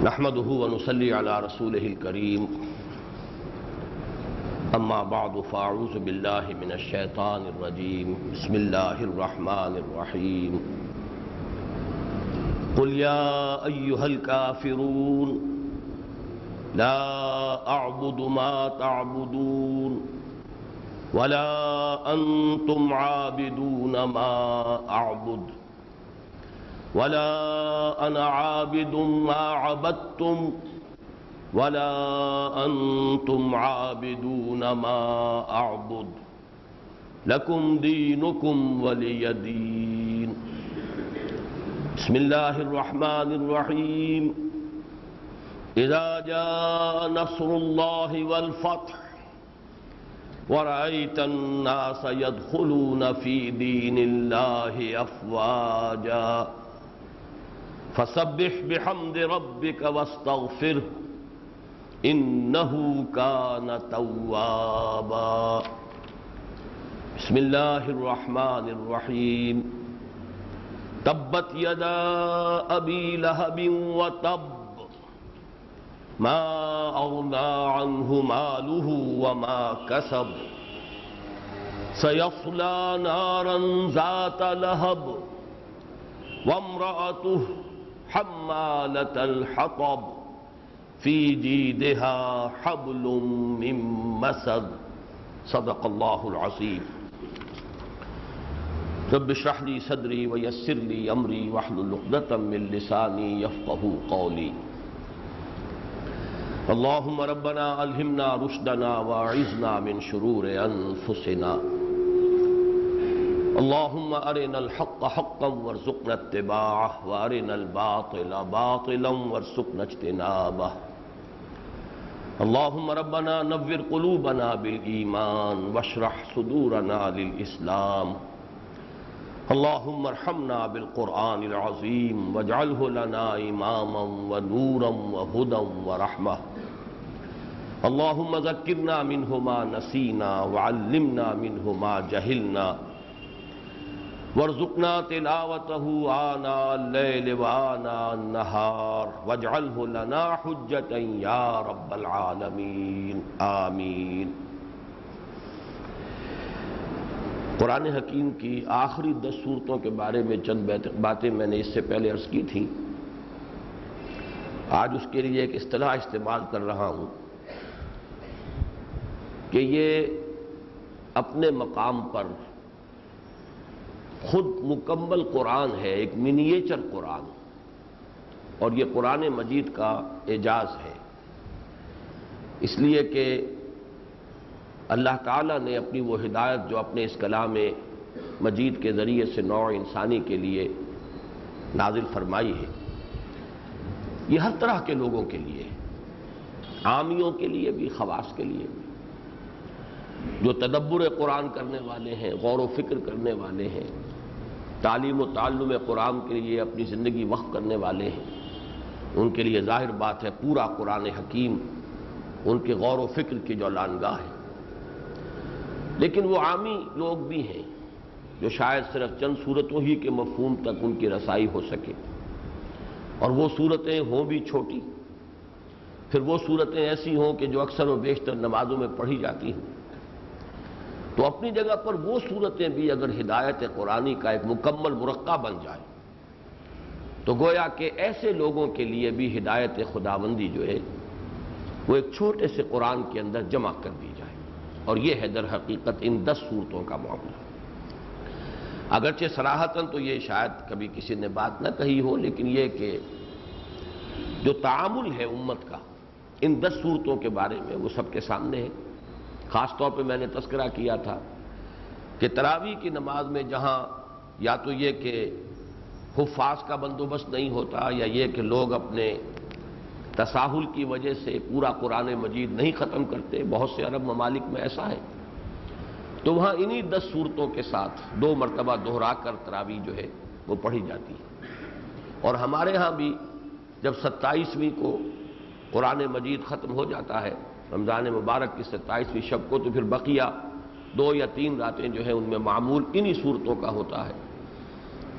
نحمده ونصلي على رسوله الكريم اما بعد فاعوذ بالله من الشيطان الرجيم بسم الله الرحمن الرحيم قل يا ايها الكافرون لا اعبد ما تعبدون ولا انتم عابدون ما اعبد ولا انا عابد ما عبدتم ولا انتم عابدون ما اعبد لكم دينكم ولي دين بسم الله الرحمن الرحيم اذا جاء نصر الله والفتح ورأيت الناس يدخلون في دين الله أفواجا فسبح بحمد ربك واستغفره إنه كان توابا بسم الله الرحمن الرحيم تبت يدا أبي لهب وتب ما أغنى عنه ماله وما كسب سيصلى نارا ذات لهب وامرأته حمالة الحطب في جيدها حبل من مسد صدق الله العظيم رب اشرح لي صدري ويسر لي أمري واحلل عقدة من لساني يفقهوا قولي اللهم ربنا ألهمنا رشدنا واعذنا من شرور أنفسنا اللهم أرنا الحق حقا وارزقنا اتباعه وأرنا الباطل باطلا وارزقنا اجتنابه اللهم ربنا نور قلوبنا بالإيمان واشرح صدورنا للإسلام اللهم ارحمنا بالقرآن العظيم واجعله لنا إماما ونورا وهدى ورحمة اللهم ذكرنا منه ما نسينا وعلمنا منه ما جهلنا وارزقنا تلاوته آناء الليل وآناء النهار واجعله لنا حجة يا رب العالمين آمین۔ قرآن حکیم کی آخری 10 صورتوں کے بارے میں چند باتیں میں نے اس سے پہلے عرض کی تھیں۔ آج اس کے لیے ایک اصطلاح استعمال کر رہا ہوں کہ یہ اپنے مقام پر خود مکمل قرآن ہے، ایک منییچر قرآن، اور یہ قرآن مجید کا اعجاز ہے، اس لیے کہ اللہ تعالیٰ نے اپنی وہ ہدایت جو اپنے اس کلام مجید کے ذریعے سے نوع انسانی کے لیے نازل فرمائی ہے، یہ ہر طرح کے لوگوں کے لیے، عامیوں کے لیے بھی، خواص کے لیے بھی، جو تدبر قرآن کرنے والے ہیں، غور و فکر کرنے والے ہیں، تعلیم و تعلم قرآن کے لیے اپنی زندگی وقف کرنے والے ہیں، ان کے لیے ظاہر بات ہے پورا قرآن حکیم ان کے غور و فکر کی جو لانگاہ ہے۔ لیکن وہ عامی لوگ بھی ہیں جو شاید صرف چند صورتوں ہی کے مفہوم تک ان کی رسائی ہو سکے، اور وہ صورتیں ہوں بھی چھوٹی، پھر وہ صورتیں ایسی ہوں کہ جو اکثر و بیشتر نمازوں میں پڑھی جاتی ہیں، تو اپنی جگہ پر وہ صورتیں بھی اگر ہدایت قرآنی کا ایک مکمل مرقع بن جائے تو گویا کہ ایسے لوگوں کے لیے بھی ہدایت خداوندی جو ہے وہ ایک چھوٹے سے قرآن کے اندر جمع کر دی جائے، اور یہ ہے در حقیقت ان 10 صورتوں کا معاملہ۔ اگرچہ صراحتاً تو یہ شاید کبھی کسی نے بات نہ کہی ہو، لیکن یہ کہ جو تعامل ہے امت کا ان 10 صورتوں کے بارے میں وہ سب کے سامنے ہے۔ خاص طور پہ میں نے تذکرہ کیا تھا کہ تراویح کی نماز میں جہاں یا تو یہ کہ حفاظ کا بندوبست نہیں ہوتا، یا یہ کہ لوگ اپنے تساہل کی وجہ سے پورا قرآن مجید نہیں ختم کرتے، بہت سے عرب ممالک میں ایسا ہے، تو وہاں انہی 10 صورتوں کے ساتھ 2 مرتبہ دہرا کر تراویح جو ہے وہ پڑھی جاتی ہے۔ اور ہمارے ہاں بھی جب 27ویں کو قرآن مجید ختم ہو جاتا ہے رمضان مبارک کی 27ویں شب کو، تو پھر بقیہ 2 یا 3 راتیں جو ہیں ان میں معمول انہی صورتوں کا ہوتا ہے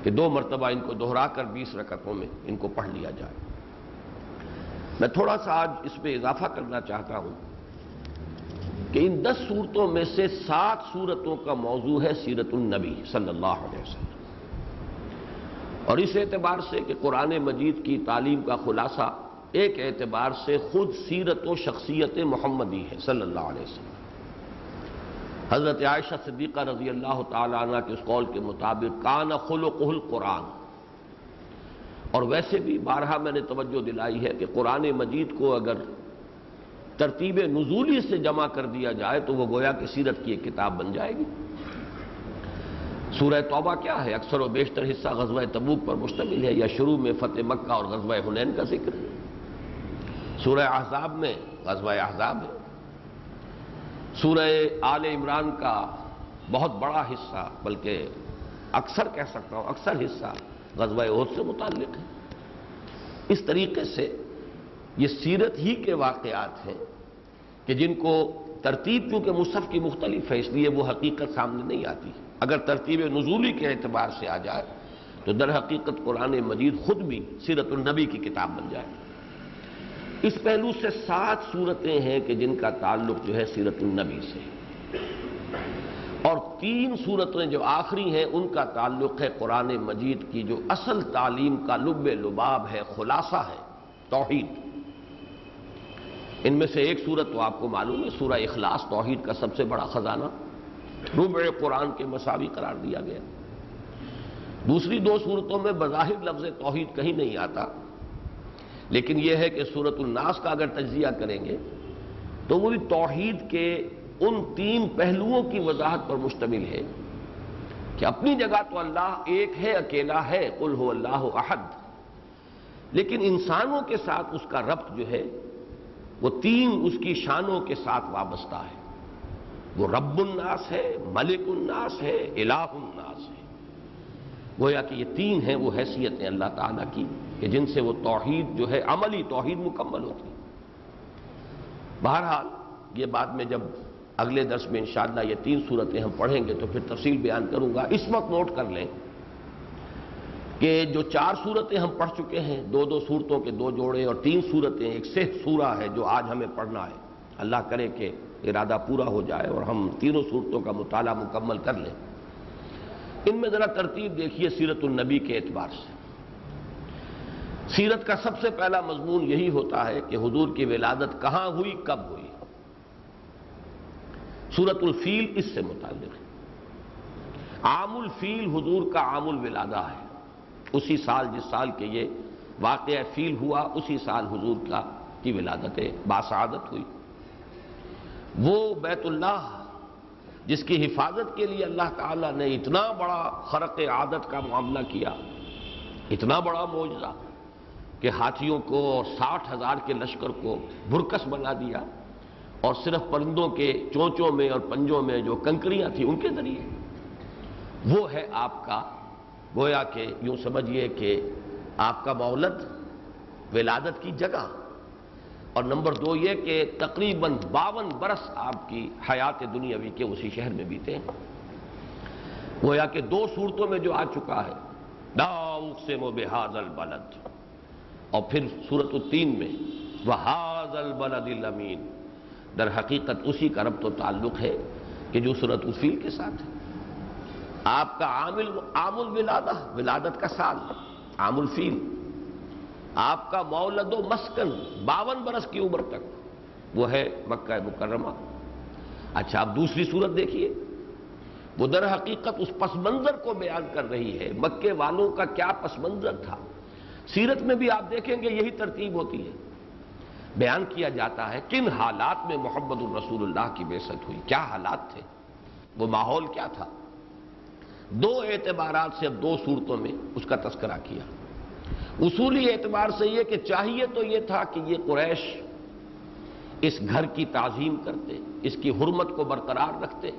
کہ 2 مرتبہ ان کو دہرا کر 20 رکعتوں میں ان کو پڑھ لیا جائے۔ میں تھوڑا سا آج اس پہ اضافہ کرنا چاہتا ہوں کہ ان 10 صورتوں میں سے 7 صورتوں کا موضوع ہے سیرت النبی صلی اللہ علیہ وسلم، اور اس اعتبار سے کہ قرآن مجید کی تعلیم کا خلاصہ ایک اعتبار سے خود سیرت و شخصیت محمدی ہے صلی اللہ علیہ وسلم۔ حضرت عائشہ صدیقہ رضی اللہ تعالیٰ عنہ کے اس قول کے مطابق کان خلقہ القرآن، اور ویسے بھی بارہا میں نے توجہ دلائی ہے کہ قرآن مجید کو اگر ترتیب نزولی سے جمع کر دیا جائے تو وہ گویا کہ سیرت کی ایک کتاب بن جائے گی۔ سورہ توبہ کیا ہے؟ اکثر و بیشتر حصہ غزوہ تبوک پر مشتمل ہے، یا شروع میں فتح مکہ اور غزوہ حنین کا ذکر ہے۔ سورہ احزاب میں غزوہ احزاب ہے۔ سورہ آل عمران کا بہت بڑا حصہ، بلکہ اکثر کہہ سکتا ہوں اکثر حصہ غزوہ احد سے متعلق ہے۔ اس طریقے سے یہ سیرت ہی کے واقعات ہیں کہ جن کو ترتیب چونکہ مصحف کی مختلف ہے اس لیے وہ حقیقت سامنے نہیں آتی۔ اگر ترتیب نزولی کے اعتبار سے آ جائے تو در حقیقت قرآن مجید خود بھی سیرت النبی کی کتاب بن جائے۔ اس پہلو سے 7 صورتیں ہیں کہ جن کا تعلق جو ہے سیرت النبی سے، اور 3 صورتیں جو آخری ہیں ان کا تعلق ہے قرآن مجید کی جو اصل تعلیم کا لب لباب ہے، خلاصہ ہے، توحید۔ ان میں سے ایک صورت تو آپ کو معلوم ہے سورہ اخلاص، توحید کا سب سے بڑا خزانہ، ربع قرآن کے مساوی قرار دیا گیا۔ دوسری 2 صورتوں میں بظاہر لفظ توحید کہیں نہیں آتا، لیکن یہ ہے کہ سورۃ الناس کا اگر تجزیہ کریں گے تو وہ بھی توحید کے ان 3 پہلوؤں کی وضاحت پر مشتمل ہے کہ اپنی جگہ تو اللہ ایک ہے، اکیلا ہے، قل هو اللہ احد، لیکن انسانوں کے ساتھ اس کا ربط جو ہے وہ 3 اس کی شانوں کے ساتھ وابستہ ہے۔ وہ رب الناس ہے، ملک الناس ہے، الہ الناس ہے۔ گویا کہ یہ 3 ہیں وہ حیثیتیں اللہ تعالیٰ کی کہ جن سے وہ توحید جو ہے عملی توحید مکمل ہوتی ہے۔ بہرحال یہ بعد میں جب اگلے درس میں انشاءاللہ یہ 3 صورتیں ہم پڑھیں گے تو پھر تفصیل بیان کروں گا۔ اس وقت نوٹ کر لیں کہ جو 4 صورتیں ہم پڑھ چکے ہیں، 2 صورتوں کے 2 جوڑے اور 3 صورتیں، ایک صحت سورہ ہے جو آج ہمیں پڑھنا ہے، اللہ کرے کہ ارادہ پورا ہو جائے اور ہم 3 صورتوں کا مطالعہ مکمل کر لیں۔ ان میں ذرا ترتیب دیکھیے سیرت النبی کے اعتبار سے۔ سیرت کا سب سے پہلا مضمون یہی ہوتا ہے کہ حضور کی ولادت کہاں ہوئی، کب ہوئی۔ سورۃ الفیل اس سے متعلق ہے۔ عام الفیل حضور کا عام الولادہ ہے، اسی سال جس سال کے یہ واقعہ فیل ہوا اسی سال حضور کی ولادت باسعادت ہوئی۔ وہ بیت اللہ جس کی حفاظت کے لیے اللہ تعالیٰ نے اتنا بڑا خرق عادت کا معاملہ کیا، اتنا بڑا معجزہ کہ ہاتھیوں کو اور 60,000 کے لشکر کو بھرکس بنا دیا، اور صرف پرندوں کے چونچوں میں اور پنجوں میں جو کنکریاں تھیں ان کے ذریعے، وہ ہے آپ کا گویا کہ یوں سمجھیے کہ آپ کا مولد، ولادت کی جگہ۔ اور نمبر 2 یہ کہ تقریباً 52 برس آپ کی حیات دنیاوی کے اسی شہر میں بیتے ہیں۔ گویا کہ 2 صورتوں میں جو آ چکا ہے، لا اقسم بہذا البلد، اور پھر سورۃ التین میں وہذا البلد الامین، در حقیقت اسی کا ربط و تعلق ہے کہ جو سورۃ الفیل کے ساتھ ہے۔ آپ کا عام الولادہ، ولادت کا سال عام الفیل، آپ کا مولد و مسکن 52 برس کی عمر تک وہ ہے مکہ مکرمہ۔ اچھا اب دوسری صورت دیکھیے، وہ در حقیقت اس پس منظر کو بیان کر رہی ہے، مکے والوں کا کیا پس منظر تھا۔ سیرت میں بھی آپ دیکھیں گے یہی ترتیب ہوتی ہے، بیان کیا جاتا ہے کن حالات میں محمد الرسول اللہ کی بعثت ہوئی، کیا حالات تھے، وہ ماحول کیا تھا۔ 2 اعتبارات سے اب 2 صورتوں میں اس کا تذکرہ کیا۔ اصولی اعتبار سے یہ کہ چاہیے تو یہ تھا کہ یہ قریش اس گھر کی تعظیم کرتے، اس کی حرمت کو برقرار رکھتے،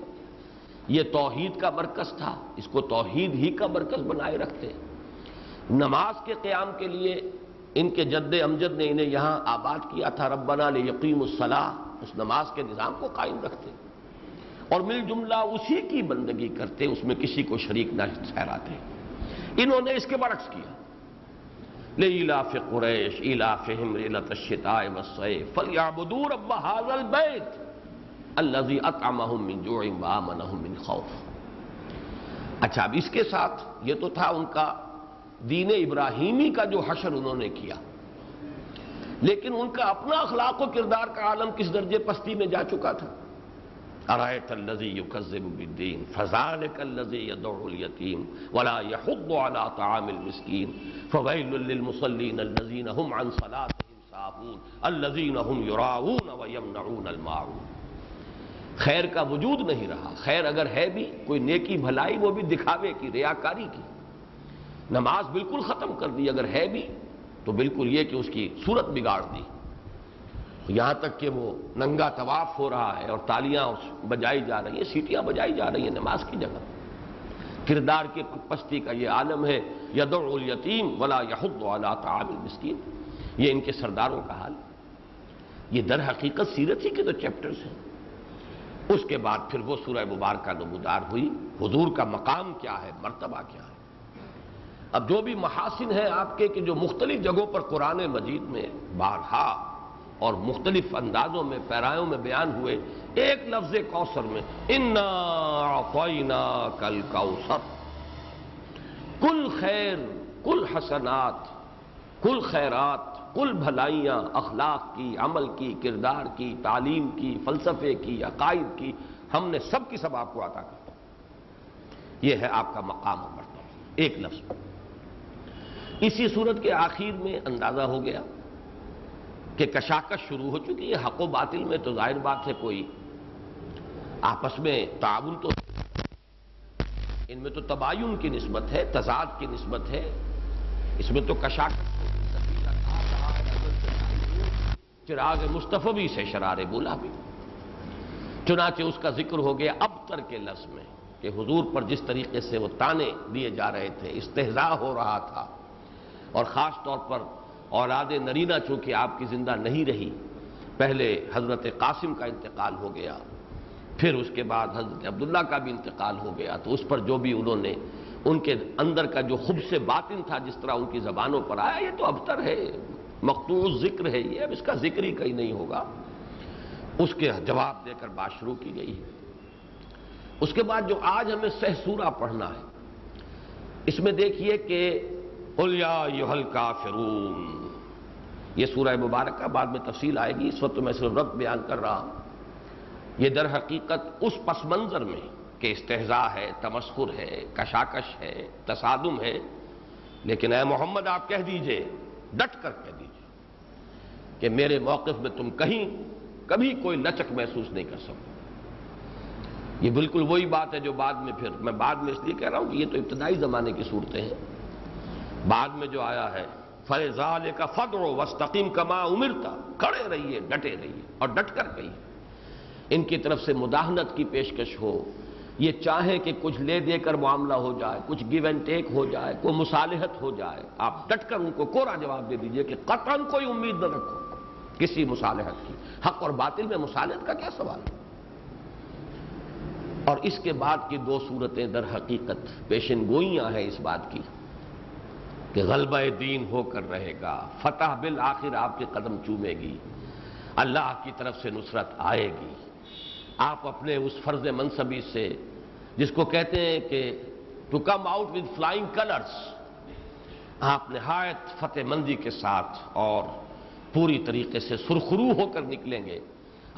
یہ توحید کا مرکز تھا، اس کو توحید ہی کا مرکز بنائے رکھتے، نماز کے قیام کے لیے ان کے جد امجد نے انہیں یہاں آباد کیا تھا، ربنا لیقیموا الصلاۃ، اس نماز کے نظام کو قائم رکھتے اور مل جملہ اسی کی بندگی کرتے، اس میں کسی کو شریک نہ ٹھہراتے۔ انہوں نے اس کے برعکس کیا، لإیلاف قریش ایلافہم رحلۃ الشتاء والصیف فلیعبدوا رب ھذا البیت الذی اطعمہم من جوع وآمنہم من خوف۔ اچھا، اب اس کے ساتھ یہ تو تھا ان کا دین ابراہیمی کا جو حشر انہوں نے کیا، لیکن ان کا اپنا اخلاق و کردار کا عالم کس درجے پستی میں جا چکا تھا۔ ارأیت الذی یکذب بالدین فذلک الذی یدع الیتیم ولا یحض علی طعام المسکین فویل للمصلین الذین هم عن صلاتهم ساہون الذین هم یراؤون ویمنعون الماعون۔ خیر کا وجود نہیں رہا، خیر اگر ہے بھی کوئی نیکی بھلائی وہ بھی دکھاوے کی، ریاکاری کی۔ نماز بالکل ختم کر دی اگر ہے بھی تو بالکل یہ کہ اس کی صورت بگاڑ دی، یہاں تک کہ وہ ننگا طواف ہو رہا ہے اور تالیاں بجائی جا رہی ہیں، سیٹیاں بجائی جا رہی ہیں نماز کی جگہ۔ کردار کی پستی کا یہ عالم ہے، یدع الیتیم ولا یحض علی طعام المسکین، یہ ان کے سرداروں کا حال۔ یہ در حقیقت سیرت ہی کے تو چیپٹرز ہیں۔ اس کے بعد پھر وہ سورہ مبارکہ نمودار ہوئی، حضور کا مقام کیا ہے، مرتبہ کیا ہے۔ اب جو بھی محاسن ہیں آپ کے کہ جو مختلف جگہوں پر قرآن مجید میں بارہا اور مختلف اندازوں میں پیرایوں میں بیان ہوئے، ایک لفظ کوثر میں انا اعطیناک الکوثر، کل خیر، کل حسنات، کل خیرات، کل بھلائیاں، اخلاق کی، عمل کی، کردار کی، تعلیم کی، فلسفے کی، عقائد کی، ہم نے سب کی سب آپ کو عطا کی۔ یہ ہے آپ کا مقام و مرتبہ، ایک لفظ۔ اسی صورت کے آخر میں اندازہ ہو گیا کہ کشاکش شروع ہو چکی ہے۔ حق و باطل میں تو ظاہر بات ہے کوئی آپس میں تعاون تو، ان میں تو تباین کی نسبت ہے، تضاد کی نسبت ہے، اس میں تو کشاکش چراغ مصطفی سے شرار بولا بھی۔ چنانچہ اس کا ذکر ہو گیا ابتر کے لفظ میں کہ حضور پر جس طریقے سے وہ تانے دیے جا رہے تھے، استہزاء ہو رہا تھا، اور خاص طور پر اولاد نرینہ چونکہ آپ کی زندہ نہیں رہی، پہلے حضرت قاسم کا انتقال ہو گیا، پھر اس کے بعد حضرت عبداللہ کا بھی انتقال ہو گیا، تو اس پر جو بھی انہوں نے ان کے اندر کا جو خبث باطن تھا جس طرح ان کی زبانوں پر آیا، یہ تو ابتر ہے، مقطوع ذکر ہے، یہ اب اس کا ذکر ہی کہیں نہیں ہوگا، اس کے جواب دے کر بات شروع کی گئی ہے۔ اس کے بعد جو آج ہمیں سہ سورہ پڑھنا ہے، اس میں دیکھیے کہ قل یا ایھا الکافرون، یہ سورہ مبارکہ بعد میں تفصیل آئے گی، اس وقت میں صرف ربط بیان کر رہا ہوں۔ یہ در حقیقت اس پس منظر میں کہ استہزاء ہے، تمسخر ہے، کشاکش ہے، تصادم ہے، لیکن اے محمد آپ کہہ دیجئے، ڈٹ کر کہہ دیجئے کہ میرے موقف میں تم کہیں کبھی کوئی لچک محسوس نہیں کر سکو۔ یہ بالکل وہی بات ہے جو بعد میں، پھر میں بعد میں اس لیے کہہ رہا ہوں کہ یہ تو ابتدائی زمانے کی صورتیں ہیں، بعد میں جو آیا ہے فَلِذَٰلِكَ فَادْعُ وَاسْتَقِمْ كَمَا أُمِرْتَ، کھڑے رہیے، ڈٹے رہیے اور ڈٹ کر کہیے۔ ان کی طرف سے مداہنت کی پیشکش ہو، یہ چاہیں کہ کچھ لے دے کر معاملہ ہو جائے، کچھ گیو اینڈ ٹیک ہو جائے، کوئی مصالحت ہو جائے، آپ ڈٹ کر ان کو کوڑا جواب دے دیجئے کہ قطعاً کوئی امید نہ رکھو کسی مصالحت کی۔ حق اور باطل میں مصالحت کا کیا سوال ہے؟ اور اس کے بعد کی دو صورتیں در حقیقت پیشن گوئیاں ہیں اس بات کی کہ غلبہ دین ہو کر رہے گا، فتح بالآخر آپ کے قدم چومے گی، اللہ کی طرف سے نصرت آئے گی، آپ اپنے اس فرض منصبی سے جس کو کہتے ہیں کہ to come out with flying colours, آپ نہایت فتح مندی کے ساتھ اور پوری طریقے سے سرخرو ہو کر نکلیں گے،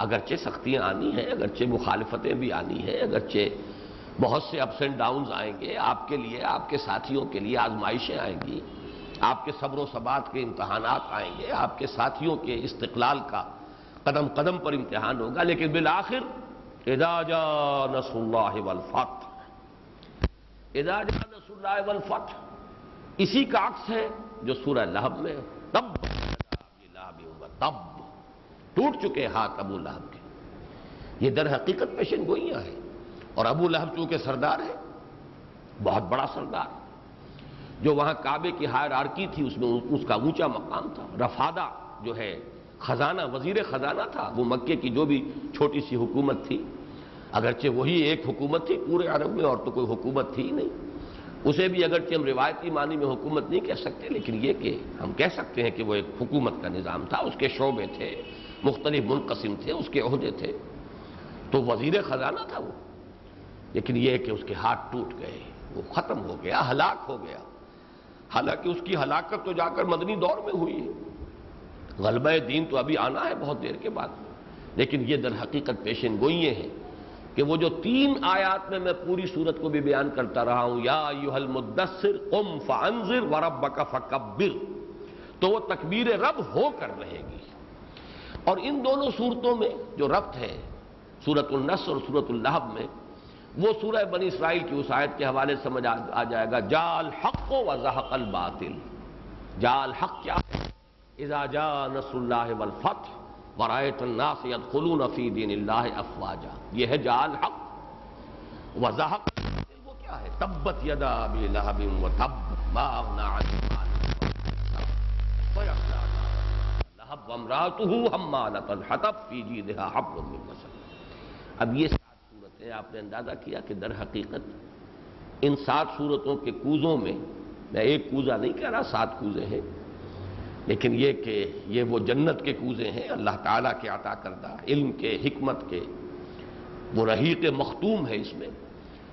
اگرچہ سختیاں آنی ہیں، اگرچہ مخالفتیں بھی آنی ہیں، اگرچہ بہت سے اپس اینڈ ڈاؤنز آئیں گے آپ کے لیے، آپ کے ساتھیوں کے لیے آزمائشیں آئیں گی، آپ کے صبر و ثبات کے امتحانات آئیں گے، آپ کے ساتھیوں کے استقلال کا قدم قدم پر امتحان ہوگا، لیکن بالآخر اذا جاء نصر اللہ والفتح، اذا جاء نصر اللہ والفتح اسی کا عکس ہے جو سورہ لہب میں تب تب ٹوٹ چکے ہاتھ ابو لہب کے، یہ در حقیقت پیشن گوئیاں ہیں۔ اور ابو لہب چونکہ سردار ہے، بہت بڑا سردار، جو وہاں کعبے کی ہائرارکی تھی اس میں اس کا اونچا مقام تھا۔ رفادہ جو ہے خزانہ، وزیر خزانہ تھا، وہ مکے کی جو بھی چھوٹی سی حکومت تھی، اگرچہ وہی ایک حکومت تھی پورے عرب میں اور تو کوئی حکومت تھی ہی نہیں، اسے بھی اگرچہ ہم روایتی معنی میں حکومت نہیں کہہ سکتے، لیکن یہ کہ ہم کہہ سکتے ہیں کہ وہ ایک حکومت کا نظام تھا، اس کے شعبے تھے، مختلف منقسم تھے، اس کے عہدے تھے، تو وزیر خزانہ تھا وہ. لیکن یہ کہ اس کے ہاتھ ٹوٹ گئے، وہ ختم ہو گیا، ہلاک ہو گیا. حالانکہ اس کی ہلاکت تو جا کر مدنی دور میں ہوئی ہے. غلبہ دین تو ابھی آنا ہے بہت دیر کے بعد، لیکن یہ در حقیقت پیشن گوئییں ہیں کہ وہ جو 3 آیات میں پوری صورت کو بھی بیان کرتا رہا ہوں، یا ایھا المدثر قم فانذر وربک فکبر، تو وہ تکبیر رب ہو کر رہے گی. اور ان دونوں صورتوں میں جو ربط ہے سورۃ النصر اور سورۃ اللہب میں، وہ سورہ بنی اسرائیل کی اس آیت کے حوالے سے سمجھ آ جائے گا، جاء الحق وزہق الباطل. جاء الحق کیا ہے؟ اذا جاء نصر اللہ والفتح ورأیت الناس يدخلون فی دین اللہ افواجا. یہ ہے جاء الحق. وزہق الباطل وہ کیا ہے؟ تبت یدا ابی لہب وتب ما اغنی عنہ مالہ سیصلی نارا لہب وامرأتہ حمالۃ الحطب فی جیدہا حبل من مسد. اب یہ 7 صورتیں آپ نے اندازہ کیا کہ در حقیقت ان 7 صورتوں کے کوزوں میں ایک کوزہ نہیں کہہ رہا، 7 کوزے ہیں، لیکن یہ کہ یہ وہ جنت کے کوزے ہیں، اللہ تعالیٰ کے عطا کردہ علم کے، حکمت کے، وہ رحیق مختوم ہے.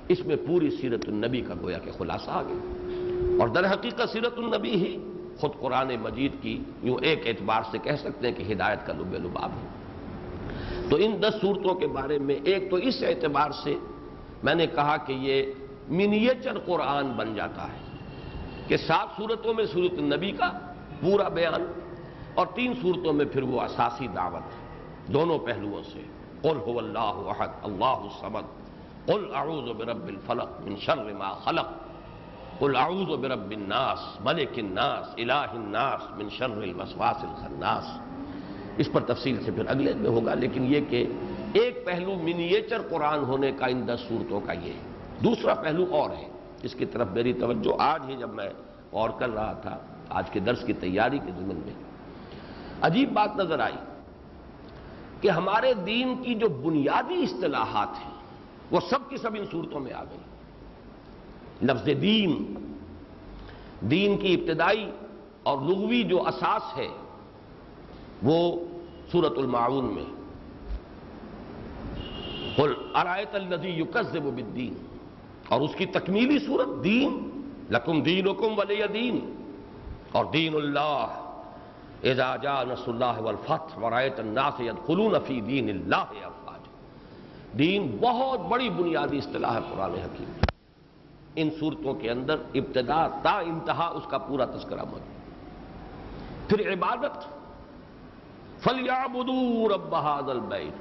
اس میں پوری سیرت النبی کا گویا کہ خلاصہ آ گیا. اور در حقیقت سیرت النبی ہی خود قرآن مجید کی یوں ایک اعتبار سے کہہ سکتے ہیں کہ ہدایت کا لب لباب ہے. تو ان 10 صورتوں کے بارے میں ایک تو اس اعتبار سے میں نے کہا کہ یہ منیچر قرآن بن جاتا ہے کہ 7 صورتوں میں سورۃ النبی کا پورا بیان، اور 3 صورتوں میں پھر وہ اساسی دعوت دونوں پہلوؤں سے. قل هو اللہ احد اللہ الصمد، قل اعوذ برب الفلق من شر ما خلق، قل اعوذ برب الناس ملک الناس الہ الناس من شر الوسواس الخناس. اس پر تفصیل سے پھر اگلے میں ہوگا، لیکن یہ کہ ایک پہلو منیچر قرآن ہونے کا ان 10 صورتوں کا یہ ہے. دوسرا پہلو اور ہے، اس کی طرف میری توجہ آج ہی جب میں غور کر رہا تھا آج کے درس کی تیاری کے ضمن میں، عجیب بات نظر آئی کہ ہمارے دین کی جو بنیادی اصطلاحات ہیں وہ سب کی سب ان صورتوں میں آ گئی. لفظ دین کی ابتدائی اور لغوی جو اساس ہے وہ سورۃ الماعون میں قل ارأیت الذی یکذب بالدین، اور اس کی تکمیلی صورت دین لکم دینکم ولی دین، اور دین اللہ اذا جاء نصر اللہ والفتح ورأیت الناس يدخلون فی دین اللہ افواجا. دین بہت بڑی بنیادی اصطلاح ہے قرآن حکیم. ان صورتوں کے اندر ابتدا تا انتہا اس کا پورا تذکرہ موجود. پھر عبادت، فَلْيَعْبُدُوا رَبَّ هَذَا الْبَيْتِ،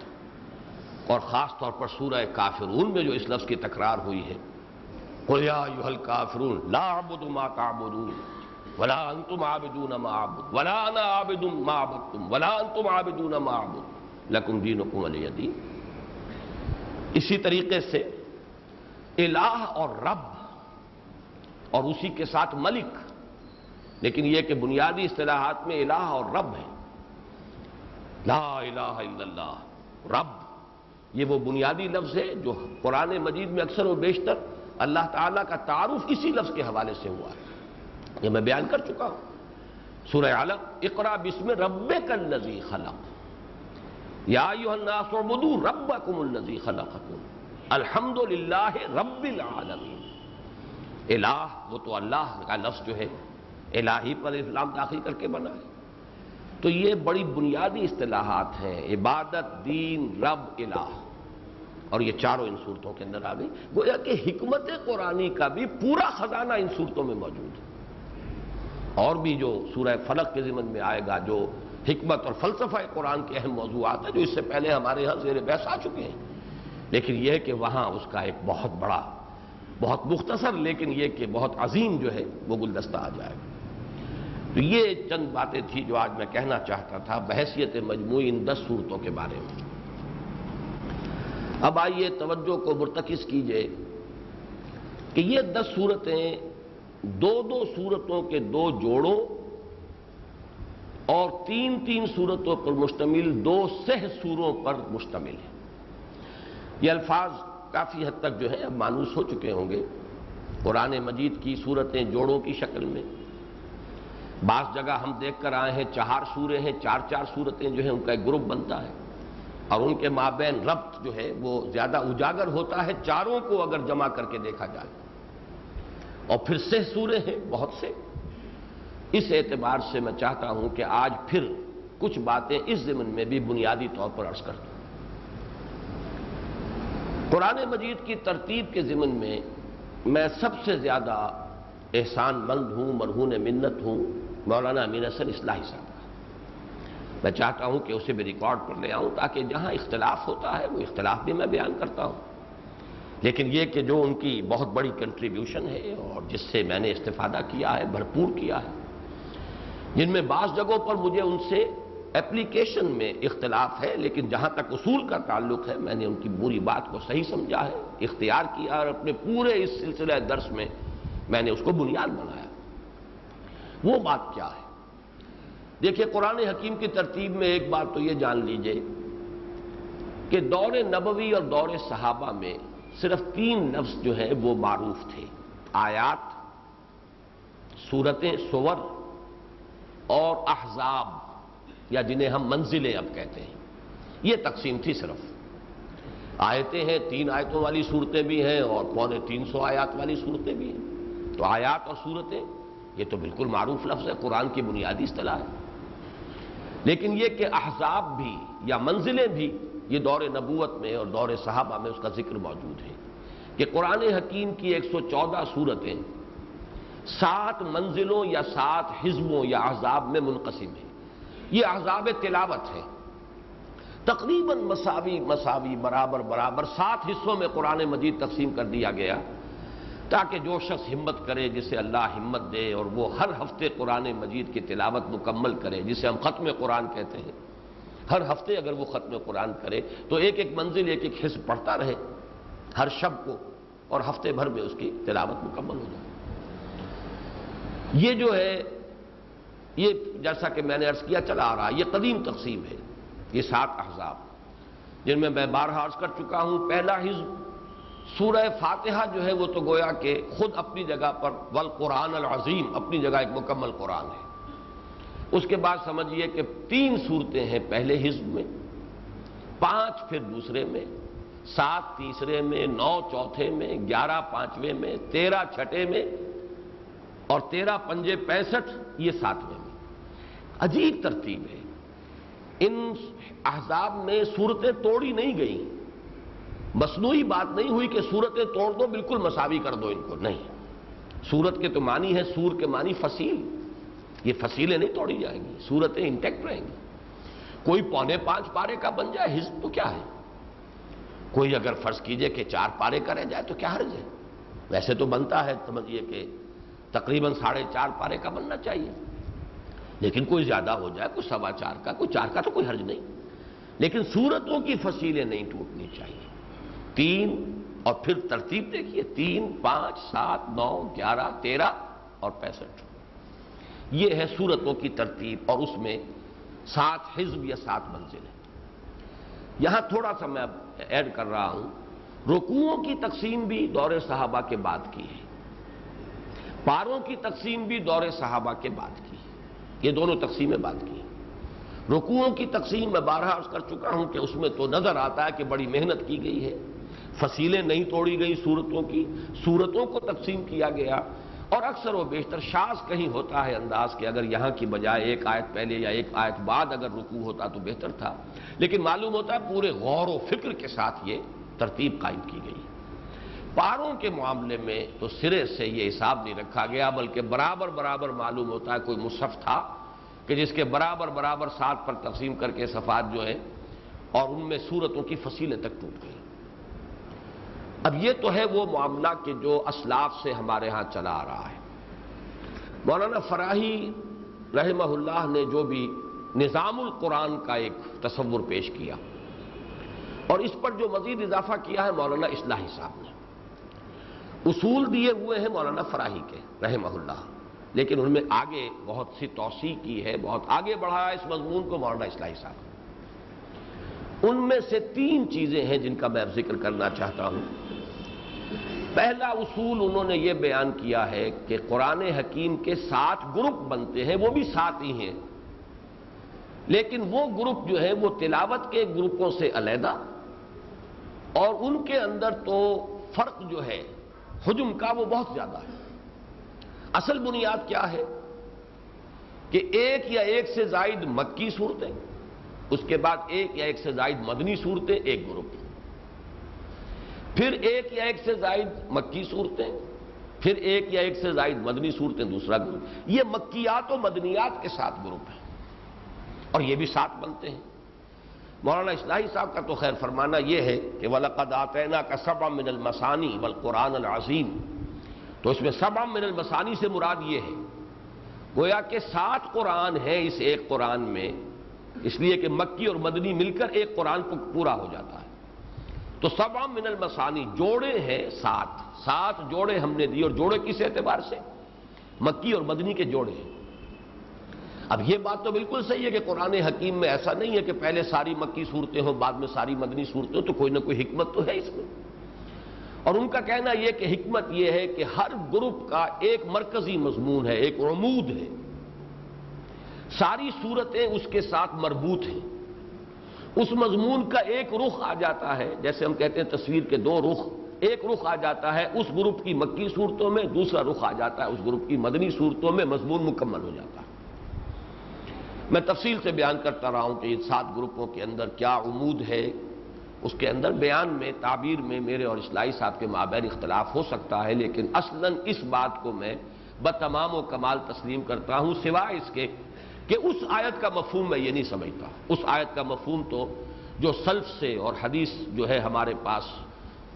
اور خاص طور پر سورہ کافرون میں جو اس لفظ کی تکرار ہوئی ہے، قُلْ يَا أَيُّهَا الْكَافِرُونَ لَا أَعْبُدُ مَا تَعْبُدُونَ وَلَا أَنْتُمْ عَابِدُونَ مَا أَعْبُدُ وَلَا أَنَا عَابِدٌ مَا عَبَدتُّمْ وَلَا أَنْتُمْ عَابِدُونَ مَا أَعْبُدُ لَكُمْ دِينُكُمْ وَلِيَ دِينِ. اسی طریقے سے الہ اور رب، اور اسی کے ساتھ ملک، لیکن یہ کہ بنیادی اصطلاحات میں الہ اور رب ہے. لا الہ الا اللہ رب، یہ وہ بنیادی لفظ ہے جو قرآن مجید میں اکثر و بیشتر اللہ تعالیٰ کا تعارف اسی لفظ کے حوالے سے ہوا ہے. یہ میں بیان کر چکا ہوں. سورہ علق، اقرأ باسم ربک الذی خلق، یا ایھا الناس اعبدوا ربکم الذی خلقکم الحمدللہ رب العالمین. الہ وہ تو اللہ کا لفظ جو ہے الہی پر اسلام داخل کر کے بنا ہے. تو یہ بڑی بنیادی اصطلاحات ہیں، عبادت، دین، رب، الہ، اور یہ چاروں ان صورتوں کے اندر آ گئی. گویا کہ حکمت قرآنی کا بھی پورا خزانہ ان صورتوں میں موجود ہے. اور بھی جو سورہ فلق کے ضمن میں آئے گا جو حکمت اور فلسفہ قرآن کے اہم موضوعات ہیں جو اس سے پہلے ہمارے یہاں زیر بحث آ چکے ہیں، لیکن یہ ہے کہ وہاں اس کا ایک بہت بڑا، بہت مختصر لیکن یہ کہ بہت عظیم جو ہے وہ گلدستہ آ جائے گا. تو یہ چند باتیں تھی جو آج میں کہنا چاہتا تھا بحیثیت مجموعی ان 10 صورتوں کے بارے میں. اب آئیے توجہ کو مرتکز کیجئے کہ یہ 10 صورتیں دو صورتوں کے 2 جوڑوں اور 3 صورتوں پر مشتمل 2 سہ سوروں پر مشتمل ہے. یہ الفاظ کافی حد تک جو ہے اب مانوس ہو چکے ہوں گے قرآن مجید کی صورتیں جوڑوں کی شکل میں، بعض جگہ ہم دیکھ کر آئے ہیں 4 سورے ہیں، 4 صورتیں جو ہیں ان کا ایک گروپ بنتا ہے، اور ان کے مابین ربط جو ہے وہ زیادہ اجاگر ہوتا ہے چاروں کو اگر جمع کر کے دیکھا جائے، اور پھر 6 سورے ہیں بہت سے۔ اس اعتبار سے میں چاہتا ہوں کہ آج پھر کچھ باتیں اس ضمن میں بھی بنیادی طور پر عرض کر دوں۔ قرآن مجید کی ترتیب کے ضمن میں سب سے زیادہ احسان مند ہوں، مرہون منت ہوں مولانا امین احسن اصلاحی صاحب کا۔ میں چاہتا ہوں کہ اسے بھی ریکارڈ پر لے آؤں تاکہ جہاں اختلاف ہوتا ہے وہ اختلاف بھی میں بیان کرتا ہوں، لیکن یہ کہ جو ان کی بہت بڑی کنٹریبیوشن ہے اور جس سے میں نے استفادہ کیا ہے، بھرپور کیا ہے، جن میں بعض جگہوں پر مجھے ان سے ایپلیکیشن میں اختلاف ہے، لیکن جہاں تک اصول کا تعلق ہے میں نے ان کی پوری بات کو صحیح سمجھا ہے، اختیار کیا، اور اپنے پورے اس سلسلہ درس میں نے اس کو بنیاد بنایا۔ وہ بات کیا ہے؟ دیکھیے، قرآن حکیم کی ترتیب میں ایک بات تو یہ جان لیجئے کہ دور نبوی اور دور صحابہ میں صرف 3 لفظ جو ہیں وہ معروف تھے: آیات، سورتیں، سور، اور احزاب، یا جنہیں ہم منزلیں اب کہتے ہیں۔ یہ تقسیم تھی صرف۔ آیتیں ہیں، 3 آیتوں والی صورتیں بھی ہیں اور 350 آیات والی صورتیں بھی ہیں۔ تو آیات اور صورتیں یہ تو بالکل معروف لفظ ہے، قرآن کی بنیادی اصطلاح ہے۔ لیکن یہ کہ احزاب بھی یا منزلیں بھی، یہ دور نبوت میں اور دور صحابہ میں اس کا ذکر موجود ہے کہ قرآن حکیم کی 114 صورتیں 7 منزلوں یا 7 حزبوں یا احزاب میں منقسم ہیں۔ یہ احزاب تلاوت ہے، تقریباً مساوی برابر 7 حصوں میں قرآن مجید تقسیم کر دیا گیا، تاکہ جو شخص ہمت کرے، جسے اللہ ہمت دے، اور وہ ہر ہفتے قرآن مجید کی تلاوت مکمل کرے، جسے ہم ختم قرآن کہتے ہیں، ہر ہفتے اگر وہ ختم قرآن کرے تو ایک منزل، ایک حزب پڑھتا رہے ہر شب کو، اور ہفتے بھر میں اس کی تلاوت مکمل ہو جائے۔ یہ جو ہے، یہ جیسا کہ میں نے عرض کیا چلا آ رہا، یہ قدیم تقسیم ہے، یہ 7 احزاب، جن میں بارہا عرض کر چکا ہوں۔ پہلا حزب سورہ فاتحہ جو ہے وہ تو گویا کہ خود اپنی جگہ پر والقرآن العظیم، اپنی جگہ ایک مکمل قرآن ہے۔ اس کے بعد سمجھیے کہ 3 صورتیں ہیں پہلے حزب میں، 5 پھر دوسرے میں، 7 تیسرے میں، 9 چوتھے میں، 11 پانچویں میں، 13 چھٹے میں، اور 13 پنجے 65 یہ 7ویں میں۔ عجیب ترتیب ہے۔ ان احزاب میں صورتیں توڑی نہیں گئیں، مصنوعی بات نہیں ہوئی کہ صورتیں توڑ دو، بالکل مساوی کر دو ان کو، نہیں۔ صورت کے تو معنی ہے، سور کے معنی فصیل، یہ فصیلیں نہیں توڑی جائیں گی، صورتیں انٹیکٹ رہیں گی۔ کوئی 4.25 پارے کا بن جائے حزب تو کیا ہے، کوئی اگر فرض کیجئے کہ 4 پارے کا رہ جائے تو کیا حرج ہے؟ ویسے تو بنتا ہے، سمجھیے کہ تقریباً 4.5 پارے کا بننا چاہیے، لیکن کوئی زیادہ ہو جائے، کوئی 4.25 کا، کوئی 4 کا، تو کوئی حرج نہیں، لیکن صورتوں کی فصیلیں نہیں ٹوٹنی چاہیے۔ 3، اور پھر ترتیب دیکھیے، 3، 5، 7، 9، 11، 13 اور 65۔ یہ ہے صورتوں کی ترتیب، اور اس میں 7 حزب یا 7 منزلیں۔ یہاں تھوڑا سا میں ایڈ کر رہا ہوں، رکوعوں کی تقسیم بھی دور صحابہ کے بعد کی ہے، پاروں کی تقسیم بھی دور صحابہ کے بعد کی ہے، یہ دونوں تقسیمیں بعد کی ہیں۔ رکوعوں کی تقسیم میں بارہا عرض کر چکا ہوں کہ اس میں تو نظر آتا ہے کہ بڑی محنت کی گئی ہے، فصیلیں نہیں توڑی گئی صورتوں کی، صورتوں کو تقسیم کیا گیا، اور اکثر و بیشتر شاذ کہیں ہوتا ہے انداز کہ اگر یہاں کی بجائے 1 آیت پہلے یا 1 آیت بعد اگر رکوع ہوتا تو بہتر تھا، لیکن معلوم ہوتا ہے پورے غور و فکر کے ساتھ یہ ترتیب قائم کی گئی۔ پاروں کے معاملے میں تو سرے سے یہ حساب نہیں رکھا گیا، بلکہ برابر معلوم ہوتا ہے کوئی مصحف تھا کہ جس کے برابر 7 پر تقسیم کر کے صفحات جو ہیں، اور ان میں صورتوں کی فصیلیں تک ٹوٹ گئی۔ اب یہ تو ہے وہ معاملہ کہ جو اسلاف سے ہمارے ہاں چلا آ رہا ہے۔ مولانا فراہی رحمہ اللہ نے جو بھی نظام القرآن کا ایک تصور پیش کیا، اور اس پر جو مزید اضافہ کیا ہے مولانا اصلاحی صاحب نے، اصول دیے ہوئے ہیں مولانا فراہی کے رحمہ اللہ، لیکن ان میں آگے بہت سی توسیع کی ہے، بہت آگے بڑھایا اس مضمون کو مولانا اصلاحی صاحب۔ ان میں سے 3 چیزیں ہیں جن کا میں ذکر کرنا چاہتا ہوں۔ پہلا اصول انہوں نے یہ بیان کیا ہے کہ قرآن حکیم کے 7 گروپ بنتے ہیں، وہ بھی 7 ہی ہیں، لیکن وہ گروپ جو ہے وہ تلاوت کے گروپوں سے علیحدہ، اور ان کے اندر تو فرق جو ہے حجم کا وہ بہت زیادہ ہے۔ اصل بنیاد کیا ہے کہ ایک یا ایک سے زائد مکی صورتیں، اس کے بعد ایک یا ایک سے زائد مدنی صورتیں ایک گروپ، پھر ایک یا ایک سے زائد مکی صورتیں، پھر ایک یا ایک سے زائد مدنی صورتیں دوسرا گروپ۔ یہ مکیات و مدنیات کے 7 گروپ ہیں، اور یہ بھی 7 بنتے ہیں۔ مولانا اصلاحی صاحب کا تو خیر فرمانا یہ ہے کہ وَلَقَدْ آتَيْنَاكَ سَبْعًا مِّنَ الْمَثَانِي وَالْقُرْآنَ الْعَظِيمِ، تو اس میں 7 من المثانی سے مراد یہ ہے گویا کہ 7 قرآن ہیں اس ایک قرآن میں، اس لیے کہ مکی اور مدنی مل کر ایک قرآن پورا ہو جاتا ہے۔ تو 7 من المثانی جوڑے ہیں 7 جوڑے ہم نے دی، اور جوڑے کس اعتبار سے؟ مکی اور مدنی کے جوڑے ہیں۔ اب یہ بات تو بالکل صحیح ہے کہ قرآن حکیم میں ایسا نہیں ہے کہ پہلے ساری مکی صورتیں ہوں بعد میں ساری مدنی صورتیں ہوں، تو کوئی نہ کوئی حکمت تو ہے اس میں۔ اور ان کا کہنا یہ کہ حکمت یہ ہے کہ ہر گروپ کا ایک مرکزی مضمون ہے، ایک عمود ہے، ساری صورتیں اس کے ساتھ مربوط ہیں، اس مضمون کا ایک رخ آ جاتا ہے، جیسے ہم کہتے ہیں تصویر کے 2 رخ، ایک رخ آ جاتا ہے اس گروپ کی مکی صورتوں میں، دوسرا رخ آ جاتا ہے اس گروپ کی مدنی صورتوں میں، مضمون مکمل ہو جاتا ہے۔ میں تفصیل سے بیان کرتا رہا ہوں کہ ان 7 گروپوں کے اندر کیا عمود ہے، اس کے اندر بیان میں، تعبیر میں میرے اور اصلاحی صاحب کے مابین اختلاف ہو سکتا ہے، لیکن اصلاً اس بات کو میں بتمام و کمال تسلیم کرتا ہوں، سوائے اس کے کہ اس آیت کا مفہوم میں یہ نہیں سمجھتا۔ اس آیت کا مفہوم تو جو سلف سے اور حدیث جو ہے ہمارے پاس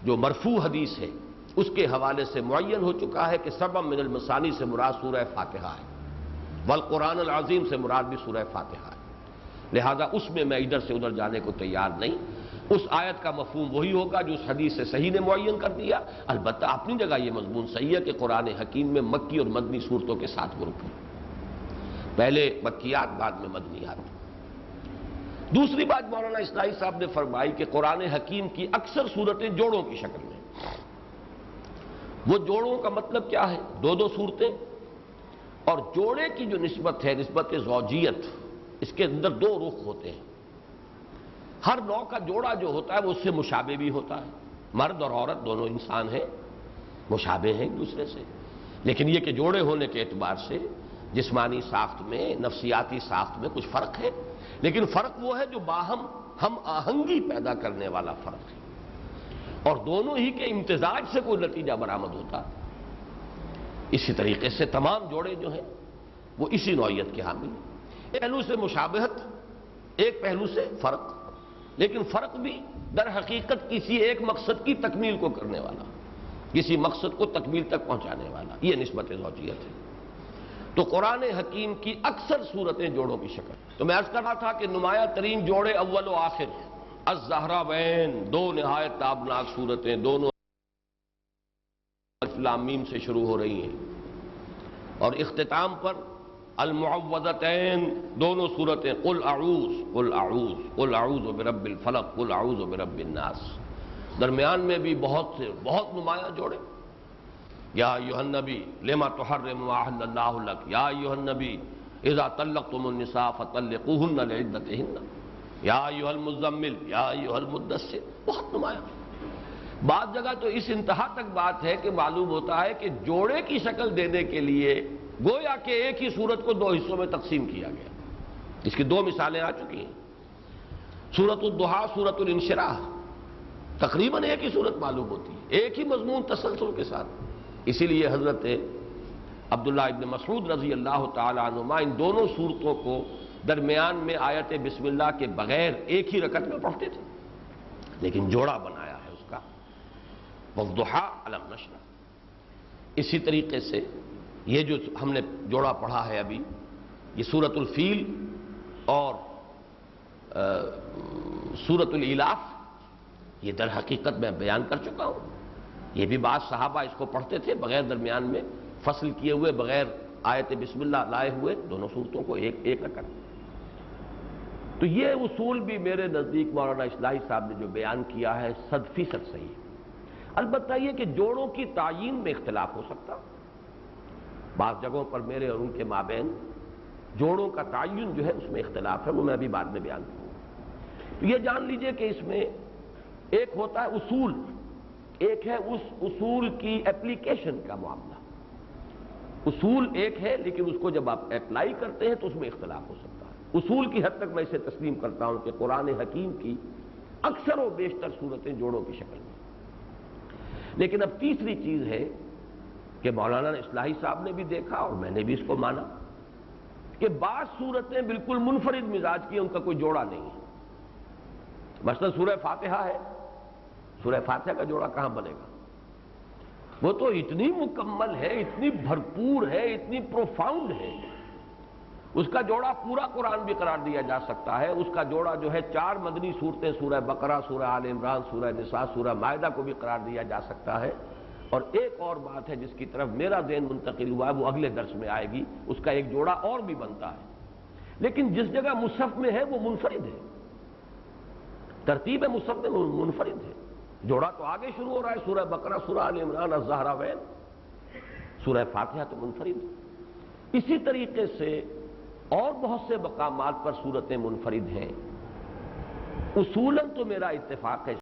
جو مرفوع حدیث ہے اس کے حوالے سے معین ہو چکا ہے کہ 7 من المثانی سے مراد سورہ فاتحہ ہے، والقرآن العظیم سے مراد بھی سورہ فاتحہ ہے، لہذا اس میں ادھر سے ادھر جانے کو تیار نہیں۔ اس آیت کا مفہوم وہی ہوگا جو اس حدیث سے صحیح نے معین کر دیا۔ البتہ اپنی جگہ یہ مضمون صحیح ہے کہ قرآن حکیم میں مکی اور مدنی صورتوں کے 7 گروپ ہیں، پہلے مکیات بعد میں مدنیات۔ دوسری بات مولانا اصلاحی صاحب نے فرمائی کہ قرآن حکیم کی اکثر صورتیں جوڑوں کی شکل میں، وہ جوڑوں کا مطلب کیا ہے؟ 2 صورتیں، اور جوڑے کی جو نسبت ہے، نسبت زوجیت، اس کے اندر 2 رخ ہوتے ہیں۔ ہر نوع کا جوڑا جو ہوتا ہے وہ اس سے مشابہ بھی ہوتا ہے، مرد اور عورت دونوں انسان ہیں، مشابہ ہیں ایک دوسرے سے، لیکن یہ کہ جوڑے ہونے کے اعتبار سے جسمانی ساخت میں، نفسیاتی ساخت میں کچھ فرق ہے، لیکن فرق وہ ہے جو باہم ہم آہنگی پیدا کرنے والا فرق ہے، اور دونوں ہی کے امتزاج سے کوئی نتیجہ برآمد ہوتا۔ اسی طریقے سے تمام جوڑے جو ہیں وہ اسی نوعیت کے حامل ہیں، ایک پہلو سے مشابہت، ایک پہلو سے فرق، لیکن فرق بھی در حقیقت کسی ایک مقصد کی تکمیل کو کرنے والا، کسی مقصد کو تکمیل تک پہنچانے والا، یہ نسبت زوجیت ہے۔ تو قرآن حکیم کی اکثر صورتیں جوڑوں کی شکل۔ تو میں عرض کر رہا تھا کہ نمایاں ترین جوڑے اول و آخر، الزہراوین، 2 نہایت تابناک صورتیں، دونوں الف لام میم سے شروع ہو رہی ہیں، اور اختتام پر المعوذتین، دونوں صورتیں قل اعوذ قل اعوذ قل اعوذ برب الفلق قل اعوذ برب الناس، درمیان میں بھی بہت نمایاں جوڑے، یا ایھا النبی لما تحرم ما احل اللہ لک، یا ایھا النبی اذا طلقتم النساء فطلقوہن لعدتہن، یا ایھا المزمل یا ایھا المدثر، بہت نمایاں۔ بعض جگہ تو اس انتہا تک بات ہے کہ معلوم ہوتا ہے کہ جوڑے کی شکل دینے کے لیے گویا کہ ایک ہی صورت کو 2 حصوں میں تقسیم کیا گیا۔ اس کی 2 مثالیں آ چکی ہیں، سورۃ الضحیٰ، سورۃ الانشراح، تقریباً ایک ہی صورت معلوم ہوتی ہے، ایک ہی مضمون تسلسل کے ساتھ۔ اسی لیے حضرت عبداللہ ابن مسعود رضی اللہ تعالی عنہما ان دونوں صورتوں کو درمیان میں آیت بسم اللہ کے بغیر ایک ہی رکعت میں پڑھتے تھے، لیکن جوڑا بنایا ہے اس کا، والضحیٰ الم نشرح۔ اسی طریقے سے یہ جو ہم نے جوڑا پڑھا ہے ابھی، یہ سورۃ الفیل اور سورۃ الالاف، یہ در حقیقت میں بیان کر چکا ہوں، یہ بھی بعض صحابہ اس کو پڑھتے تھے بغیر درمیان میں فصل کیے ہوئے، بغیر آیت بسم اللہ لائے ہوئے، دونوں صورتوں کو ایک رکعت۔ تو یہ اصول بھی میرے نزدیک مولانا اصلاحی صاحب نے جو بیان کیا ہے 100% صحیح ہے۔ البتہ یہ کہ جوڑوں کی تعیین میں اختلاف ہو سکتا، بعض جگہوں پر میرے اور ان کے مابین جوڑوں کا تعین جو ہے اس میں اختلاف ہے، وہ میں ابھی بعد میں بیان کروں گا۔ تو یہ جان لیجئے کہ اس میں ایک ہوتا ہے اصول، ایک ہے اس اصول کی اپلیکیشن کا معاملہ۔ اصول ایک ہے لیکن اس کو جب آپ اپلائی کرتے ہیں تو اس میں اختلاف ہو سکتا ہے۔ اصول کی حد تک میں اسے تسلیم کرتا ہوں کہ قرآن حکیم کی اکثر و بیشتر صورتیں جوڑوں کی شکل میں، لیکن اب تیسری چیز ہے کہ مولانا اصلاحی صاحب نے بھی دیکھا اور میں نے بھی اس کو مانا کہ بعض صورتیں بالکل منفرد مزاج کی ہیں، ان کا کوئی جوڑا نہیں ہے۔ مثلا سورہ فاتحہ ہے، سورہ فاتحہ کا جوڑا کہاں بنے گا؟ وہ تو اتنی مکمل ہے، اتنی بھرپور ہے، اتنی پروفاؤنڈ ہے، اس کا جوڑا پورا قرآن بھی قرار دیا جا سکتا ہے۔ اس کا جوڑا جو ہے 4 مدنی صورتیں، سورہ بقرہ، سورہ آل عمران، سورہ نساء، سورہ مائدہ کو بھی قرار دیا جا سکتا ہے۔ اور ایک اور بات ہے جس کی طرف میرا ذہن منتقل ہوا ہے، وہ اگلے درس میں آئے گی، اس کا ایک جوڑا اور بھی بنتا ہے، لیکن جس جگہ مصحف میں ہے وہ منفرد ہے، ترتیب مصحف میں منفرد ہے۔ جوڑا تو آگے شروع ہو رہا ہے، سورہ بقرہ، سورہ آل عمران، الزہراوین، سورہ فاتحہ تو منفرد ہے۔ اسی طریقے سے اور بہت سے مقامات پر صورتیں منفرد ہیں۔ اصولاً تو میرا اتفاق ہے